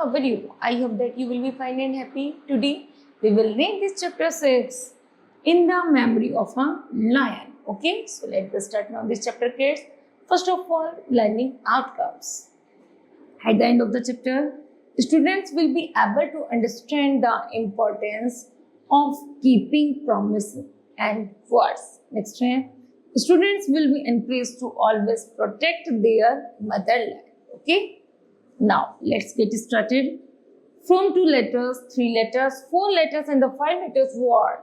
how are you? I hope that you will be fine and happy. Today we will read this chapter 6 in the memory of a lion. Okay, so let's start now this chapter, kids. First of all, learning outcomes. At the end of the chapter, students will be able to understand the importance of keeping promises and words. Next time, students will be encouraged to always protect their motherland. Okay, now let's get started. From 2 letters, 3 letters, 4 letters and the 5 letters word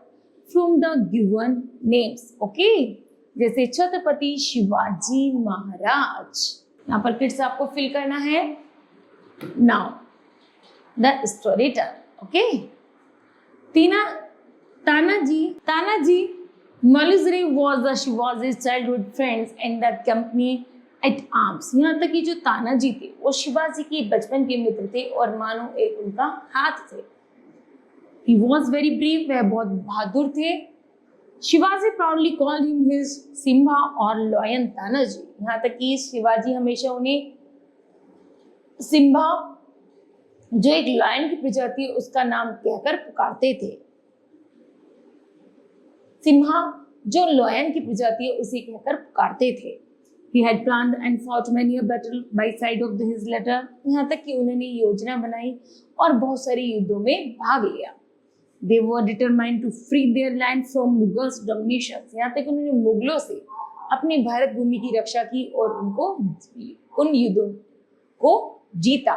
from the given names. Okay, जैसे छत्रपति शिवाजी महाराज. यहाँ पर kids आपको fill करना है. Now the story time. Okay, Tanaji Maluzri was the Shivaji's childhood friends and the company at arms. यहाँ तक कि जो तानाजी थे वो शिवाजी के बचपन के मित्र थे और मानो एक उनका हाथ थे. He was very brave. वह बहुत बहादुर थे. Shivaji proudly called him his Simha और lion तानाजी. यहाँ तक कि शिवाजी हमेशा उन्हें सिम्बा जो एक लायन की प्रजाति है उसका नाम कहकर पुकारते थे. सिम्हा जो लायन की प्रजाति है उसे कहकर पुकारते थे. He had planned and fought many a battle by side of his letter. यहाँ तक कि उन्होंने योजना बनाई और बहुत सारे युद्धों में भाग लिया. They were determined to free their land from Mughals domination. यहाँ तक कि उन्होंने मुगलों से अपनी भारत भूमि की रक्षा की और उनको उन युद्धों को जीता.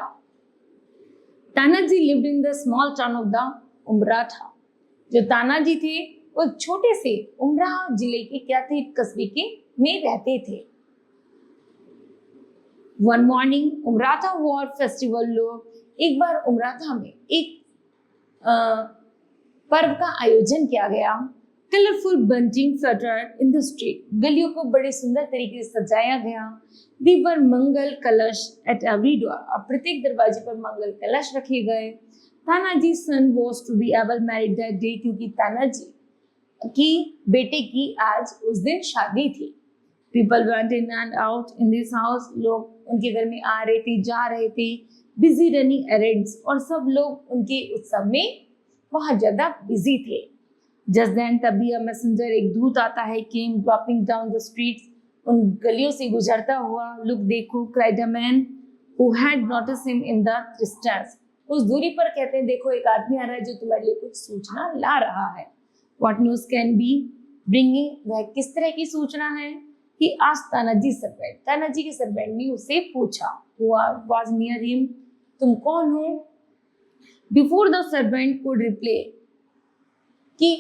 Tanaji lived in the small town of the Umrata. जो तानाजी थे वो छोटे से उमराह जिले के क्या थे कस्बे के में रहते थे. One morning उमराथा war festival लोग एक बार उमराथा में एक पर्व का आयोजन किया गया. Colourful bunting fluttered in the street. गलियों को बड़े सुंदर तरीके से सजाया गया. There were मंगल कलश at every door. अब प्रत्येक दरवाजे पर मंगल कलश रखे गए. तानाजी's son was to be ever married that day क्योंकि तानाजी की बेटे की आज उस दिन शादी थी. People went in and out in this house. लोग उनके घर में आ रहे थे जा रहे थे. Busy running errands और सब लोग उनके उत्सव में बहुत ज्यादा बिजी थे. Just then तभी a messenger एक दूत आता है came dropping down the streets. उन गलियों से गुजरता हुआ. Look देखो cried a man who had noticed him in the distance. उस दूरी पर कहते हैं देखो एक आदमी आ रहा है जो तुम्हारे लिए कुछ सूचना ला रहा है. What news can be bringing? वह किस तरह की सूचना है? He asked Tanaji servant. Tanaji के सर्वेंट ने उसे पूछा. Who was near him? तुम कौन हो? Before the servant could reply कि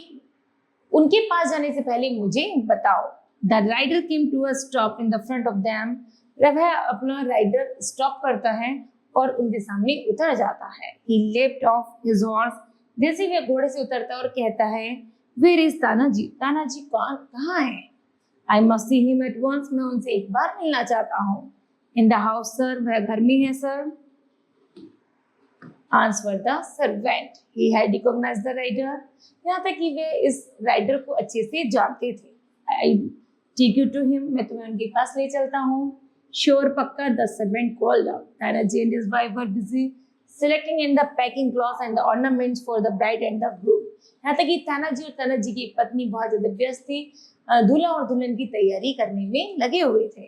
उनके पास जाने से पहले मुझे बताओ. The rider came to a stop in the front of them. वह अपना राइडर स्टॉप करता है और उनके सामने उतर जाता है. He leapt off his horse. जैसे वह घोड़े से उतरता है और कहता है Where is तानाजी? तानाजी कहाँ है? I must see him at once. मैं उनसे एक बार मिलना चाहता हूँ. In the house, sir. वह घर में है sir. Answered the servant. He had recognized the rider. यहाँ तक कि वे इस राइडर को अच्छे से जानते थे. I take you to him. मैं तुम्हें उनके पास ले चलता हूँ. Sure पक्का. The servant called out. Tanaji and his wife were busy selecting in the packing cloths and the ornaments for the bride and the groom. यहाँ तक कि तानाजी और तानाजी की पत्नी बहुत ज्यादा व्यस्त थी. दूल्हा और दुल्हन की तैयारी करने में लगे हुए थे.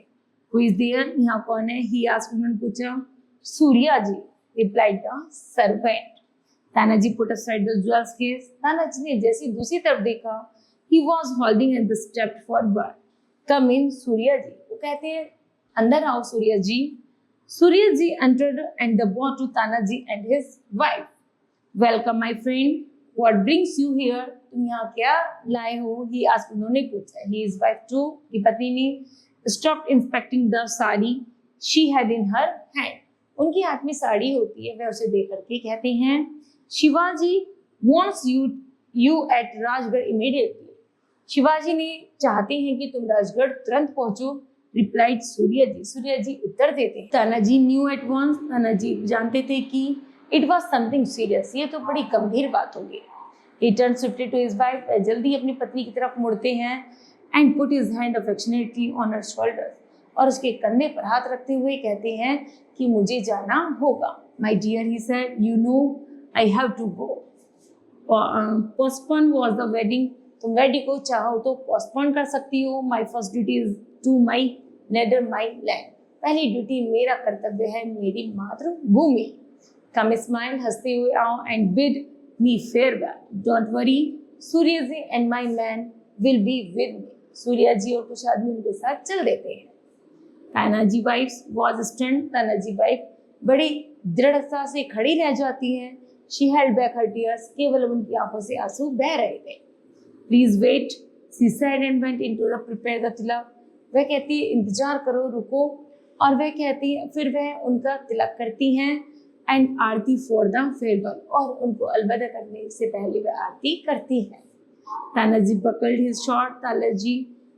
Who is there? यहाँ कौन है? He asked. उन्होंने पूछा. सूर्या जी. Replied the servant. Tanaji put aside the jewels case. Tanaji ने जैसे दूसरी तरफ देखा. He was holding and stepped forward. Come in, Surya जी. वो कहते हैं अंदर आओ सूर्या जी. सूर्या जी entered and the bowed to Tanaji and his wife. Welcome my friend. What brings you here? तुम यहाँ क्या लाए हो? He asked. उन्होंने पूछा. His wife too. की पत्नी ने stopped inspecting the sari she had in her hand. उनके हाथ में साड़ी होती है. वह उसे देख करके कहते हैं Shivaji wants you at Rajgarh immediately. Shivaji ने चाहते हैं कि तुम राजगढ़ तुरंत पहुंचो. Replied सूर्या जी. सूर्या जी उत्तर देते हैं. Tanaji knew at once. Tanaji जानते थे कि it was something serious. ये तो बड़ी गंभीर बात होगी. He turned swiftly to his wife. जल्दी अपनी पत्नी की तरफ मुड़ते हैं and put his hand affectionately on her shoulders. और उसके कंधे पर हाथ रखते हुए कहते हैं कि मुझे जाना होगा. My dear, he said, you know, I have to go. Postpone was the wedding. तुम वेडिंग को चाहो तो पोस्टपोन कर सकती हो. My first duty is to my nether my land. पहली ड्यूटी मेरा कर्तव्य है मेरी मातृभूमि. Come smile, हंसते हुए आओ and bid me farewell. Don't worry, Surya ji and my man will be with me. Surya जी और कुछ आदमी उनके साथ चल देते हैं. Tanaji wife was stand. Tanaji wife बड़ी दृढ़ता से खड़ी रह जाती है. She held back her tears. केवल उनकी आंखों से आंसू बह रहे थे. Please wait, she said and went into the prepare the tilak. वह कहती है इंतजार करो, रुको. और वह कहती है, फिर वह उनका तिलक करती हैं. And Aarti for the farewell. और उनको अलविदा करने से पहले वह आरती करती है. Tanaji pocketed his sword. Tanaji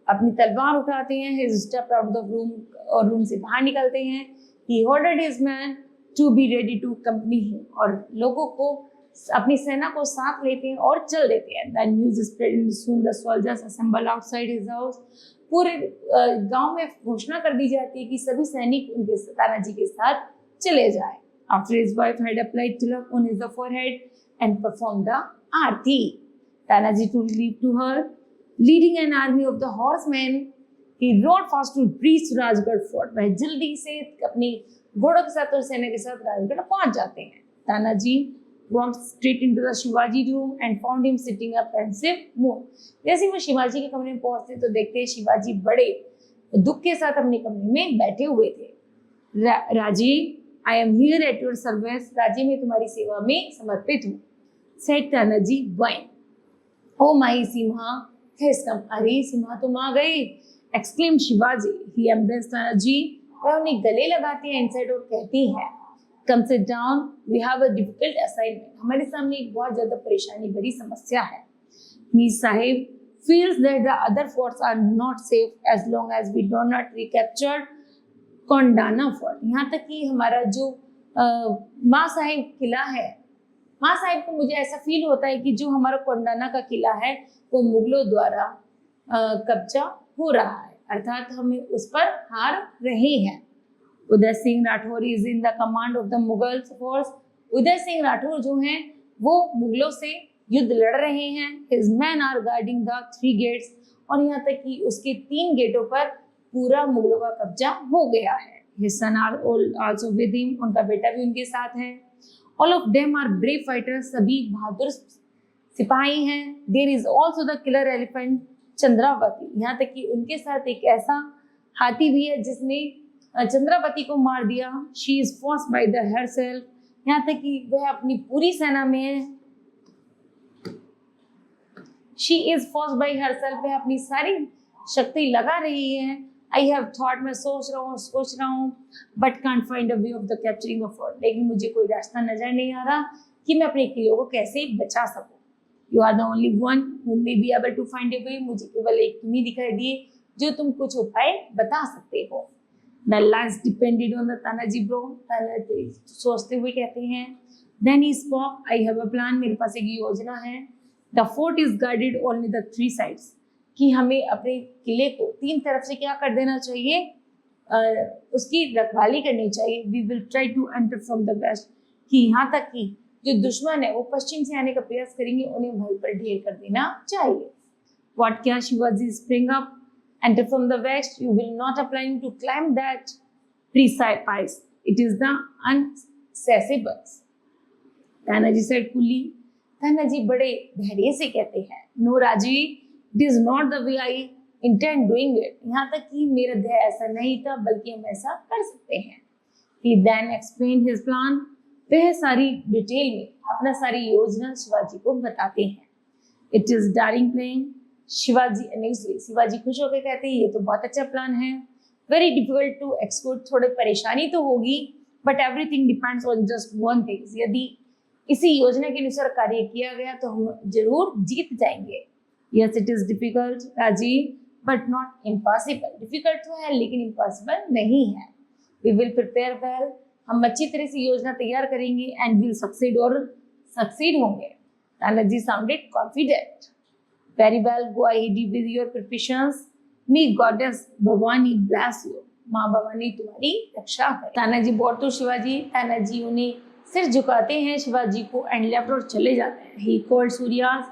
अपनी तलवार उठाते हैं. He stepped out of the room और रूम से बाहर निकलते हैं. He ordered his men to be ready to accompany him. और लोगों को अपनी सेना को साथ लेते हैं और चल देते हैं. The news spread and soon the soldiers assembled outside his house. पूरे गांव में घोषणा कर दी जाती है कि सभी सैनिक उनके तानाजी के साथ चले जाएं. After his wife had applied tilak on his forehead and performed the aarti, Tanaji to leave to her, leading an army of the horsemen. He rode fast to reach Rajgarh fort. वह जल्दी से अपनी घोड़ों के साथ और सेना के साथ राजगढ़ पहुंच जाते हैं. Tanaji walked straight into the Shivaji room and found him sitting up pensive mood. जैसे वो शिवाजी के कमरे में पहुंचते तो देखते हैं शिवाजी बड़े दुख के साथ अपने कमरे में बैठे हुए थे. राजी, I am here at your service. राजी, मैं तुम्हारी सेवा में समर्पित हूँ. Said Tanaji, wine. Oh my Simha has come. अरे सिम्हा तुम आ गए. Exclaimed Shivaji. He embraced Tanaji. वह उन्हें गले लगाती है इनसाइड और कहती है, Come sit down. We have a difficult assignment. हमारे सामने एक बहुत ज्यादा परेशानी भरी समस्या है. Mir Sahib feels that the other forts are not safe as long as we do not recapture Kondana fort. यहाँ तक कि हमारा जो माँ साहिब किला है, माँ साहिब को मुझे ऐसा फील होता है कि जो हमारा कोंडाना का किला है वो मुगलों द्वारा कब्जा हो रहा है, अर्थात हमें उस पर हार रहे हैं. Uday Singh Rathore is in the command of the Mughal force. Uday Singh Rathore जो हैं वो मुगलों से युद्ध लड़ रहे हैं. His man are guarding the 3 gates. और यहाँ तक कि उसके 3 गेटों पर पूरा मुगलों का कब्जा हो गया है. His son are also with him. उनका बेटा भी उनके साथ है. All of them are brave fighters. सभी बहादुर सिपाही हैं. There is also the killer elephant Chandravati. यहाँ तक कि उनके साथ एक ऐसा हाथी भी है जिसने चंद्रावती को मार दिया. She is forced by the herself. यहाँ तक कि वह अपनी पूरी सेना में है. She is forced by herself. वह अपनी सारी शक्ति लगा रही है. I have thought, मैं सोच रहा हूँ but can't find a way of the capturing the fort. लेकिन मुझे कोई रास्ता नजर नहीं आ रहा कि मैं अपने किले को कैसे बचा सकूं. You are the only one who may be able to find a way. मुझे केवल एक तुम ही दिखाई दिए जो तुम कुछ उपाय बता सकते हो. The last depended on the Tanaji bro. Tanaji सोचते हुए कहते हैं. Then he spoke. I have a plan. मेरे पास एक योजना है. The fort is guarded only the 3 sides. कि हमें अपने किले को 3 तरफ से क्या कर देना चाहिए, उसकी रखवाली करनी चाहिए. We will try to enter from the west. कि यहाँ तक कि जो दुश्मन है वो पश्चिम से आने का प्रयास करेंगे, उन्हें वहीं पर ढेर कर देना चाहिए. व्हाट क्या Shivaji spring up. Enter from the west. You will not applying to climb that precipice. It is the unassailables. Tanaji said coolly. Tanaji बड़े धैर्य से कहते हैं, नो राजी, It is not the way I intend doing it. यहाँ तक कि मेरा ध्येय ऐसा नहीं था, बल्कि हम ऐसा कर सकते हैं. He then explained his plan. वह सारी डिटेल में अपना सारी योजना शिवाजी को बताते हैं. It is daring plan. Shivaji खुश होकर कहते हैं, ये तो बहुत अच्छा प्लान है. Very difficult to execute. थोड़ी परेशानी तो होगी, but everything depends on just one thing. यदि इसी योजना के अनुसार कार्य किया गया तो हम जरूर जीत जाएंगे. Yes, it is difficult, Raji, but not impossible. Difficult तो है लेकिन impossible नहीं है. We will prepare well. हम अच्छी तरह से योजना तैयार करेंगे and will succeed और succeed होंगे. Tanaji sounded confident. Very well, go ahead with your preparations. May Goddess Bhavani bless you. माँ भवानी तुम्हारी रक्षा करे. तानाजी बोर्ड तो शिवाजी. तानाजी उन्हें सिर झुकाते हैं शिवाजी को एंड लेफ्ट और चले जाते हैं। He called Suryaji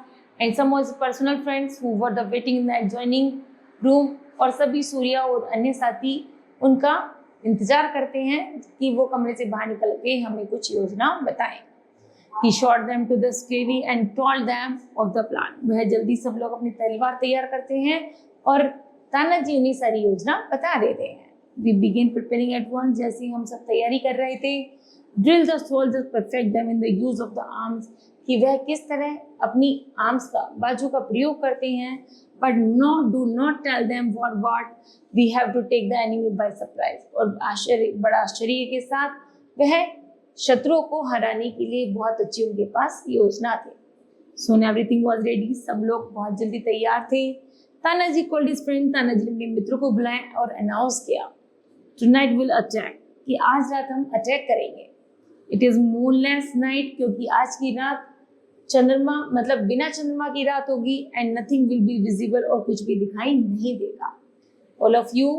and some of his personal friends who were the waiting in the adjoining room, और सभी सूर्या और अन्य साथी उनका इंतजार करते हैं कि वो कमरे से बाहर निकल के हमें कुछ योजना बताएं। He shot them to the skewery and told them of the plan. वह जल्दी सब लोग अपनी तलवार तैयार करते हैं और तानाजी उन्हें सारी योजना बता देते हैं। We begin preparing at once, जैसे हम सब तैयारी कर रहे थे। Drill the soldiers, perfect them in the use of the arms, कि वह किस तरह अपनी आर्म्स का, बाजू का प्रयोग करते हैं। But no, do not tell them what we have to take the enemy by surprise. और बड़ा आश्चर्य के साथ वह शत्रुओं को हराने के लिए बहुत अच्छी उनके पास योजना थी। Soon everything was ready, सब लोग बहुत जल्दी तैयार थे। Tanaji called his friend, Tanaji ने अपने मित्रों को बुलाया और अनाउंस किया, Tonight we'll attack, कि आज रात हम अटैक करेंगे। It is moonless night, क्योंकि आज की रात चंद्रमा मतलब बिना चंद्रमा की रात होगी, and nothing will be visible, और कुछ भी दिखाई नहीं देगा। All of you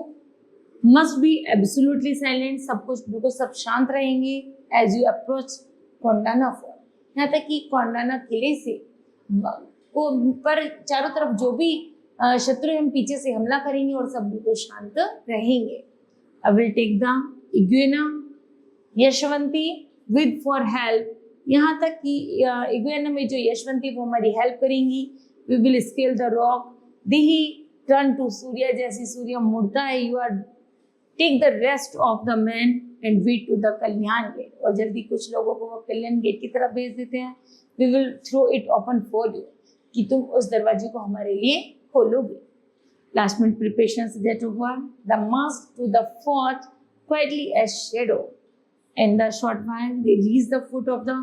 must be absolutely silent, सब कुछ बिल्कुल सब शांत रहेंगे। As you approach Kondana fort, यहाँ तक कि कोंडाना किले से पर चारों तरफ जो भी शत्रु हम पीछे से हमला करेंगे और सब बिल्कुल शांत रहेंगे। I will take the इग्वेना Yashwanti with for help, यहाँ तक कि इग्वेना में जो यशवंती वो हमारी हेल्प करेंगी। We will scale the rock, he turn to सूर्य, जैसे सूर्य मुड़ता है, you are take the rest of the men and we to the Kalyan gate, और जल्दी कुछ लोगों को वो कल्याण गेट की तरफ भेज देते हैं। We will throw it open for you, कि तुम उस दरवाजे को हमारे लिए खोलोगे। Last minute preparations get over, the march to the fort quietly as shadow, and the short while they reach the foot of the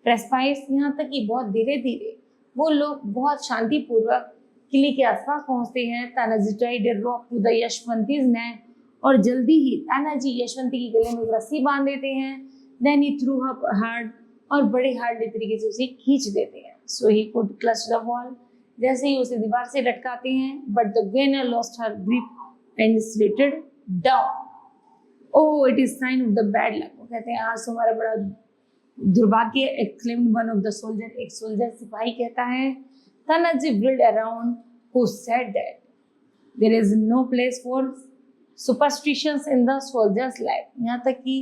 precipice, यहाँ तक कि बहुत धीरे धीरे वो लोग बहुत शांतिपूर्वक किले के आसपास पहुंचते हैं। Tanaji tied a rope to the यशवंती's neck, और जल्दी ही तानाजी यशवंती की गले में रस्सी बांध देते हैं। Then he threw up hard, और बड़े हार्ड तरीके से उसे खींच देते हैं। So he could clutch the wall, जैसे ही उसे दीवार से लटकाते हैं। But the Gwener lost her grip and slipped down. Oh, it is sign of the bad luck. वो कहते हैं आज तुम्हारा बड़ा दुर्भाग्य, exclaimed one of the soldier, एक सोल्जर सिपाही कहता है। Tanaji whirled around, who said that there is no place for superstitions in the soldiers life, यहाँ तक कि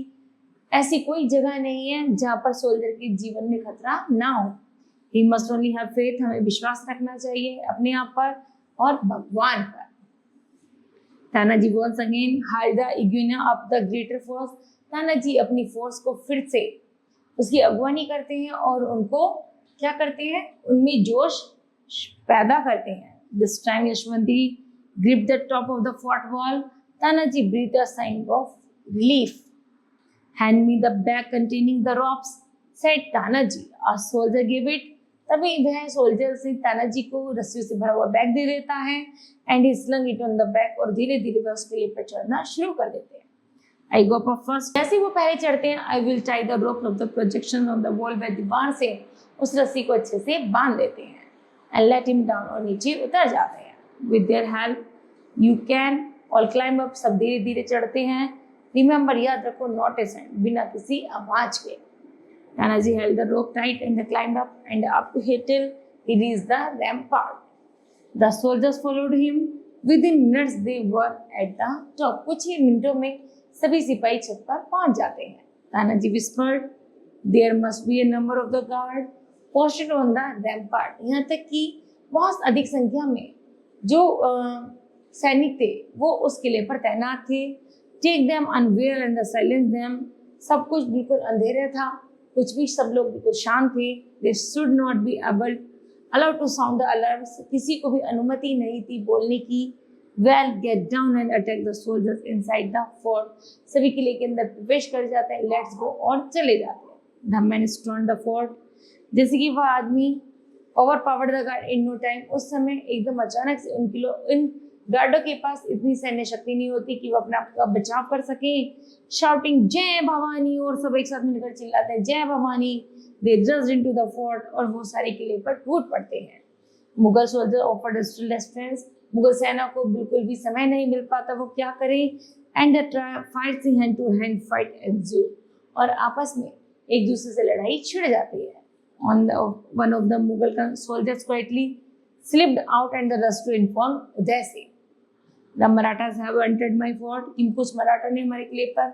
ऐसी कोई जगह नहीं है जहाँ पर सोल्जर के जीवन में खतरा ना हो। He must only have faith, हमें विश्वास रखना चाहिए अपने आप पर और भगवान पर। Tanaji once again hide the iguana up the greater force, Tanaji अपनी फोर्स को फिर से उसकी अगवानी करते हैं और उनको क्या करते हैं, उनमें जोश पैदा करते हैं। This time Yashwanti grip the top of the fort wall, Tanaji breathed a sign of relief. Hand me the bag containing the ropes, said Tanaji. A soldier gave it. तभी वह सोल्जर से तानाजी को रस्सियों से भरा हुआ बैग दे देता है। And he slung it on the back, और धीरे धीरे वह उसके लिए पर चढ़ना शुरू कर देते हैं। I go up first. जैसे वो पहले चढ़ते हैं, I will tie the rope of the projection on the wall, वह दीवार से उस रस्सी को अच्छे से बांध देते हैं। And let him down, और नीचे उतर जाते हैं। With their help, you can और क्लाइंब अप, सब धीरे धीरे चढ़ते हैं। रिमेंबर, याद रखो, नॉट ए साउंड, बिना किसी आवाज के। Tanaji held the rope tight and climb up and up to hit till he reached the rampart. The soldiers followed him, within minutes they were at the top, कुछ ही मिनटों में सभी सिपाही छत पर पहुंच जाते हैं। Tanaji whispered, there must be a number of the guard posted on the rampart, यहाँ तक कि बहुत अधिक संख्या में जो सैनिक थे वो उस किले पर तैनात थे। Take them unaware and silence them, सब कुछ बिल्कुल अंधेरे था, कुछ भी, सब लोग बिल्कुल शांत थे। They should not be able allowed to sound the alarms, किसी को भी अनुमति नहीं थी बोलने की। We'll get down and attack the soldiers inside the fort, सभी किले के अंदर प्रवेश कर जाते हैं। लेट्स गो, और चले जाते हैं। The man stormed the fort, जैसे कि वह आदमी overpowered the guard in no time, उस समय एकदम अचानक से इन गार्डों के पास इतनी सैन्य शक्ति नहीं होती कि वो अपने आप का बचाव कर सके। शाउटिंग जय भवानी, और सब एक साथ मिलकर चिल्लाते हैं जय Bhavani. They just into the fort, और वो सारे किले पर टूट पड़ते हैं। Mughal soldier offered resistance, Mughal सेना को बिल्कुल भी समय नहीं मिल पाता, वो क्या करें। And fights hand to hand fight ensued, और आपस में एक दूसरे से लड़ाई छिड़ जाती है। On the one of the Mughal soldiers quietly slipped out and the rushed to inform Uday Singh. The Marathas have entered my fort. कि कुछ मराठा ने हमारे किले पर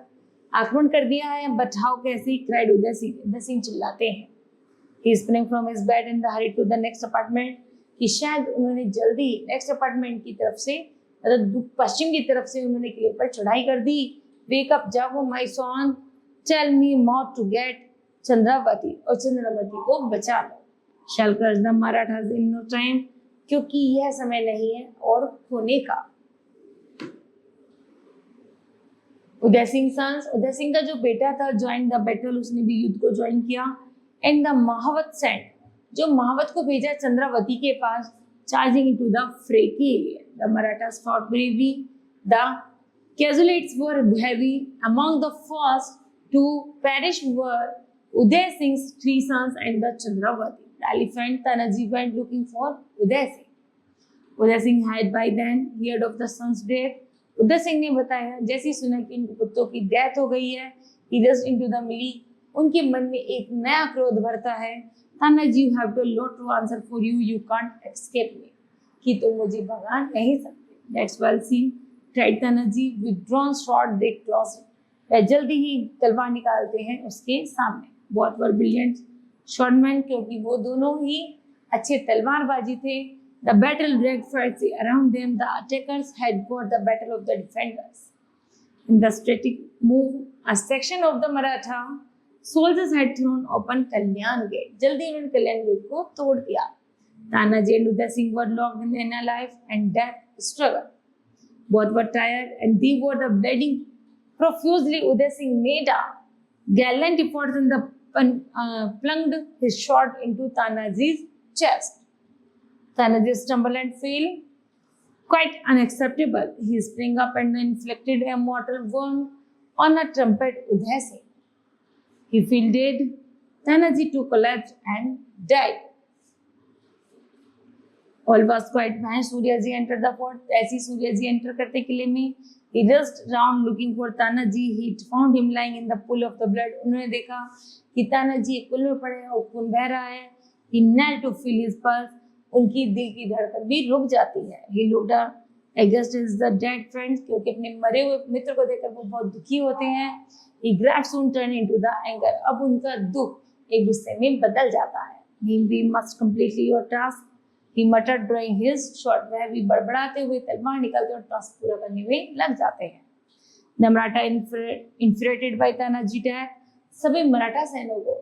आक्रमण कर दिया है। But how कैसे? cried उदय सिंह। उदय सिंह चिल्लाते हैं। He sprang from his bed and hurried to the next apartment. कि शायद उन्होंने जल्दी नेक्स्ट अपार्टमेंट की तरफ से, मतलब पश्चिम की तरफ से उन्होंने किले पर चढ़ाई कर दी। Wake up, जागो my son, tell me more to get Chandravati, और चंद्रावती को बचा लो। Shall crush the Marathas in no time, क्योंकि यह समय नहीं है और होने का। उदय सिंह सन्स, उदय सिंह का जो बेटा था ज्वाइन द बैटल, उसने भी युद्ध को ज्वाइन किया। एंड द महावत सेंट, जो महावत को भेजा चंद्रावती के पास, चार्जिंग इनटू द फ्रे के लिए। The Marathas fought bravely, the casualties were heavy. Among the first to perish were Uday Singh's 3 sons and the Chandravati. The elephant Tanaji went looking for Uday Singh. Uday Singh had by then heard of the son's death. Uday Singh ने बताया जैसे ही सुना कि इनके पुत्रों की death हो गई है, he rushed into the melee. उनके मन में एक नया क्रोध भरता है। Tanaji, you have a lot to answer for you. You can't escape me. कि तुम मुझे भगा नहीं सकते। That's well seen. Cried Tanaji, with drawn sword they closed. वह जल्दी ही तलवार निकालते हैं उसके सामने। Both were brilliant swordmen, क्योंकि वो दोनों ही अच्छे तलवारबाजी थे। The battle dragged fiercely around them. The attackers had got the battle of the defenders. In the strategic move, a section of the Maratha soldiers had thrown open Kalyan Gate. जल्दी उन्होंने कल्याण gate को तोड़ दिया। Tanaji and Uday Singh were locked in a life and death struggle. Both were tired and they were the bleeding profusely. Uday Singh made a gallant effort and plunged his sword into Tanaji's chest. Tanaji stumbled and fell, quite unacceptable. He sprang up and inflicted a mortal wound on a trumpet Uday Singh. He fell dead. Tanaji too collapsed and died. All was quiet when Suryaji entered the fort. ऐसी Suryaji enter करते किले में। He rushed round looking for Tanaji. He found him lying in the pool of the blood. उन्होंने देखा कि तानाजी एक पुल में पड़े हैं और खून बह रहा है। He knelt to feel his pulse. उनकी दिल की धड़कन भी रुक जाती है। He looked against his the dead friends, क्योंकि अपने मरे हुए मित्र को देखकर वो बहुत दुखी होते हैं। He grabbed soon turned into the anger. अब उनका दुख एक गुस्से में बदल जाता है। We must complete your task. He muttered drawing his sword. वह भी बड़बड़ाते हुए तलवार निकालते और टास्क पूरा करने में लग जाते हैं। The Maratha infuriated by Tanaji death. सभी मराठा सैनिकों को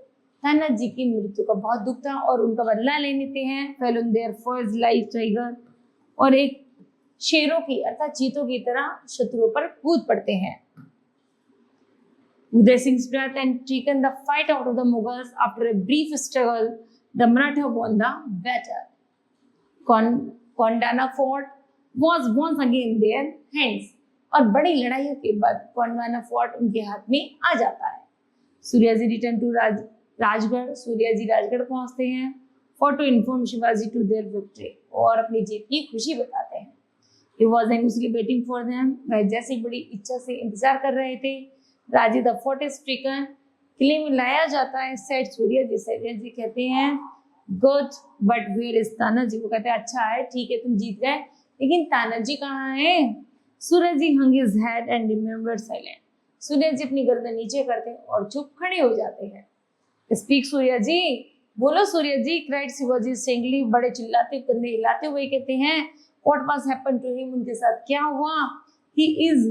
तानाजी की मृत्यु का बहुत दुख था और उनका बदला लेते हैं। Fell on their foes like tiger, और एक शेरों की अर्थात चीतों की तरह शत्रुओं पर कूद पड़ते हैं। Uday Singh's death and taken the fight out of the Mughals. After a brief struggle, the Maratha won the battle. Kondana fort was once again in their hands. और बड़ी लड़ाइयों के बाद कोंडाना फोर्ट उनके हाथ में आ जाता है। Suryaji return to Rajgad. सूर्याजी राजगढ़ पहुंचते हैं। For to inform Shivaji to their victory, और अपनी जीत की खुशी बताते हैं। He was anxiously waiting for them. वह जैसी बड़ी इच्छा से इंतजार कर रहे थे। राजी द फोर्ट इज टेकन, किले में लाया जाता है। सेठ सूर्याजी, सूर्याजी कहते हैं good but where is Tanaji. वो कहते हैं अच्छा है, ठीक है, तुम जीत गए, लेकिन तानाजी कहाँ है? Suryaji hung his head and remembered silent. Suryaji अपनी गर्दन नीचे करते और चुप खड़े हो जाते हैं। स्पीक सूर्याजी, बोलो सूर्याजी, क्राइड शिवाजी स्ट्रेंगली, बड़े चिल्लाते कंधे हिलाते हुए कहते हैं what was happen to him, उनके साथ क्या हुआ? ही इज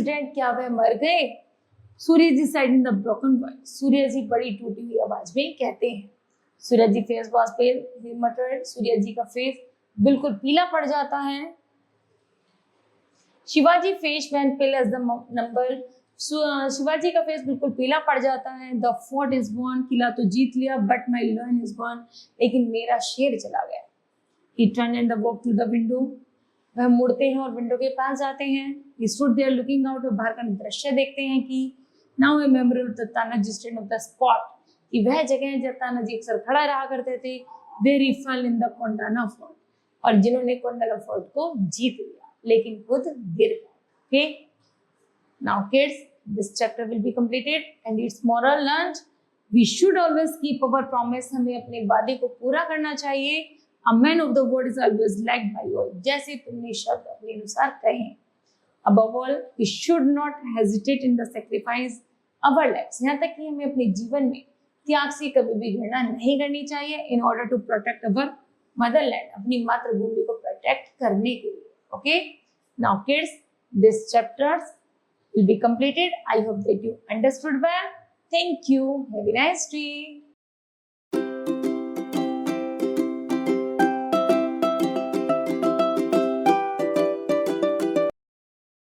डेड, क्या वह मर गए? Suryaji sighed in the broken voice, Suryaji बड़ी टूटी हुई आवाज में कहते हैं। Suryaji face was pale, he muttered, Suryaji का फेस बिल्कुल पीला पड़ जाता है। Shivaji face went pale as the number, Shivaji का फेस बिल्कुल पीला पड़ जाता है। द फोर्ट इज वॉन, किला तो जीत लिया, but my lion is gone, लेकिन मेरा शेर चला गया। He turn and the walk to the window, वह मुड़ते हैं और विंडो के पास जाते हैं। He stood there looking out, बाहर का दृश्य देखते हैं कि now a memory of the Tanaji stand of the spot, कि वह जगह है जहाँ तानाजी अक्सर खड़ा रहा करते थे। Where he fell in the Kondana fort, और जिन्होंने कोंडाना फोर्ट को जीत लिया लेकिन खुद गिर गए। Okay, now kids, this chapter will be completed and its moral learned. We should always keep our promise. हमें अपने वादे को पूरा करना चाहिए. A man of the word is always liked by all. जैसे तुमने शब्द अपने अनुसार कहें. Above all, we should not hesitate in the sacrifice our lives. यहाँ तक कि हमें अपने जीवन में त्याग से कभी भी घृणा नहीं करनी चाहिए in order to protect our motherland. अपनी मातृभूमि को प्रोटेक्ट करने के लिए. Okay? Now kids, this chapters will be completed. I hope that you understood well. Thank you. Have a nice day.